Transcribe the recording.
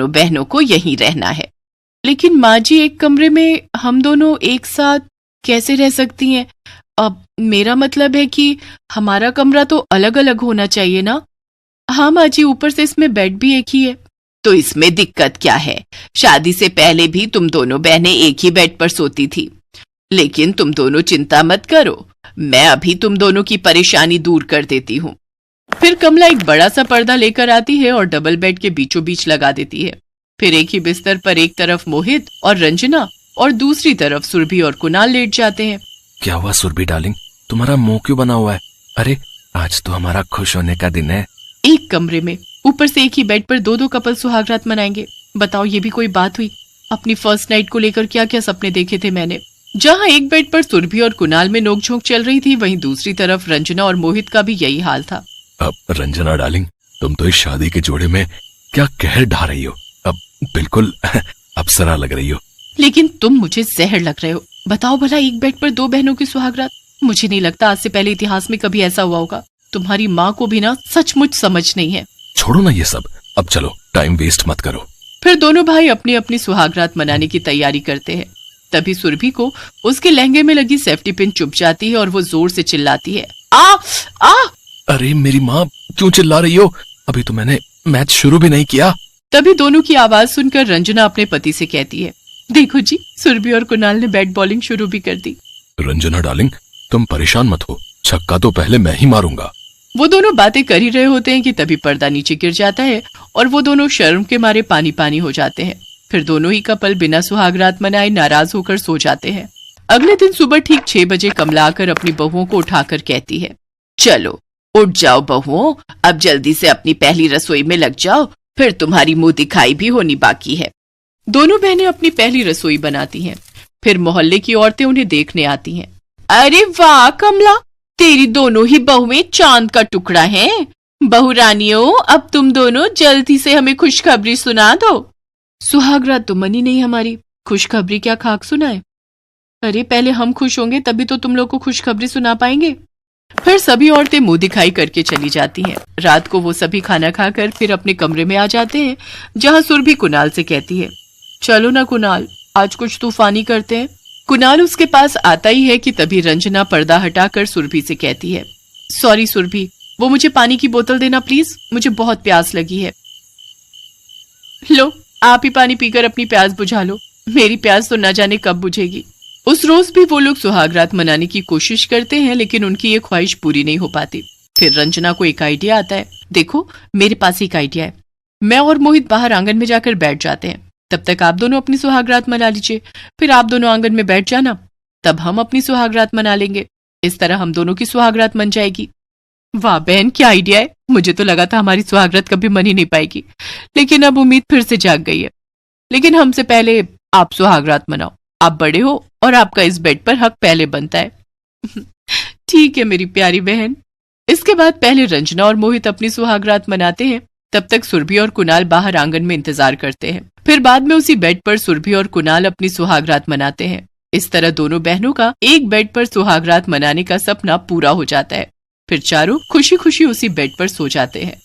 दोनों बहनों को यहीं रहना है। लेकिन माँ जी, एक कमरे में हम दोनों एक साथ कैसे रह सकती हैं? अब मेरा मतलब है कि हमारा कमरा तो अलग अलग होना चाहिए ना। हाँ माँ जी, ऊपर से इसमें बेड भी एक ही है। तो इसमें दिक्कत क्या है? शादी से पहले भी तुम दोनों बहनें एक ही बेड पर सोती थी। लेकिन तुम दोनों चिंता मत करो, मैं अभी तुम दोनों की परेशानी दूर कर देती हूँ। फिर कमला एक बड़ा सा पर्दा लेकर आती है और डबल बेड के बीचों बीच लगा देती है। फिर एक ही बिस्तर पर एक तरफ मोहित और रंजना और दूसरी तरफ सुरभि और कुणाल लेट जाते हैं। क्या हुआ सुरभि डार्लिंग, तुम्हारा मुंह क्यों बना हुआ है? अरे आज तो हमारा खुश होने का दिन है। एक कमरे में ऊपर से एक ही बेड पर दो दो कपल सुहागरात मनाएंगे। बताओ, ये भी कोई बात हुई? अपनी फर्स्ट नाइट को लेकर क्या क्या सपने देखे थे मैंने। जहाँ एक बेड पर सुरभि और कुणाल में नोकझोंक चल रही थी, वहीं दूसरी तरफ रंजना और मोहित का भी यही हाल था। अब रंजना डार्लिंग, तुम तो इस शादी के जोड़े में क्या कहर ढा रही हो। अब बिल्कुल अप्सरा लग रही हो। लेकिन तुम मुझे जहर लग रहे हो। बताओ भला, एक बेड पर दो बहनों की सुहागरात? मुझे नहीं लगता आज से पहले इतिहास में कभी ऐसा हुआ होगा। तुम्हारी माँ को भी ना सचमुच समझ नहीं है। छोड़ो ना ये सब, अब चलो टाइम वेस्ट मत करो। फिर दोनों भाई अपनी अपनी सुहागरात मनाने की तैयारी करते हैं। तभी सुरभि को उसके लहंगे में लगी सेफ्टी पिन चुभ जाती है और वो जोर से चिल्लाती है, आ आ। अरे मेरी माँ, क्यों चिल्ला रही हो? अभी तो मैंने मैच शुरू भी नहीं किया। तभी दोनों की आवाज सुनकर रंजना अपने पति से कहती है, देखो जी, सुरभि और कुणाल ने बैट बॉलिंग शुरू भी कर दी। रंजना डार्लिंग, तुम परेशान मत हो, छक्का तो पहले मैं ही मारूंगा। वो दोनों बातें कर ही रहे होते हैं कि तभी पर्दा नीचे गिर जाता है और वो दोनों शर्म के मारे पानी पानी हो जाते हैं। फिर दोनों ही कपल बिना सुहागरात मनाए नाराज होकर सो जाते हैं। अगले दिन सुबह ठीक 6 बजे कमला आकर अपनी बहुओं को उठाकर कहती है, चलो उठ जाओ बहुओं, अब जल्दी से अपनी पहली रसोई में लग जाओ, फिर तुम्हारी मुंह दिखाई भी होनी बाकी है। दोनों बहनें अपनी पहली रसोई बनाती हैं। फिर मोहल्ले की औरतें उन्हें देखने आती हैं। अरे वाह कमला, तेरी दोनों ही बहुएं चांद का टुकड़ा हैं। बहू रानियों, अब तुम दोनों जल्दी से हमें खुशखबरी सुना दो। सुहागरात तो मनी नहीं हमारी, खुशखबरी क्या खाक सुनाए। अरे पहले हम खुश होंगे तभी तो तुम लोग को खुशखबरी सुना पाएंगे। फिर सभी औरतें मुंह दिखाई करके चली जाती हैं। रात को वो सभी खाना खाकर फिर अपने कमरे में आ जाते हैं, जहां सुरभि कुणाल से कहती है, चलो ना कुणाल, आज कुछ तूफानी करते हैं। कुणाल उसके पास आता ही है कि तभी रंजना पर्दा हटाकर सुरभि से कहती है, सॉरी सुरभि, वो मुझे पानी की बोतल देना प्लीज, मुझे बहुत प्यास लगी है। लो, आप ही पानी पीकर अपनी प्यास बुझा लो, मेरी प्यास तो न जाने कब बुझेगी। उस रोज भी वो लोग सुहागरात मनाने की कोशिश करते हैं, लेकिन उनकी ये ख्वाहिश पूरी नहीं हो पाती। फिर रंजना को एक आइडिया आता है। देखो, मेरे पास एक आइडिया है। मैं और मोहित बाहर आंगन में जाकर बैठ जाते हैं, तब तक आप दोनों अपनी सुहागरात मना लीजिए। फिर आप दोनों आंगन में बैठ जाना, तब हम अपनी सुहागरात मना लेंगे। इस तरह हम दोनों की सुहागरात मन जाएगी। वाह बहन, क्या आइडिया है। मुझे तो लगा था हमारी सुहागरात कभी मन ही नहीं पाएगी, लेकिन अब उम्मीद फिर से जाग गई है। लेकिन हमसे पहले आप सुहागरात मनाओ, आप बड़े हो और आपका इस बेड पर हक पहले बनता है। ठीक है मेरी प्यारी बहन। इसके बाद पहले रंजना और मोहित अपनी सुहागरात मनाते हैं, तब तक सुरभि और कुणाल बाहर आंगन में इंतजार करते हैं। फिर बाद में उसी बेड पर सुरभि और कुणाल अपनी सुहागरात मनाते हैं। इस तरह दोनों बहनों का एक बेड पर सुहागरात मनाने का सपना पूरा हो जाता है। फिर चारों खुशी खुशी उसी बेड पर सो जाते हैं।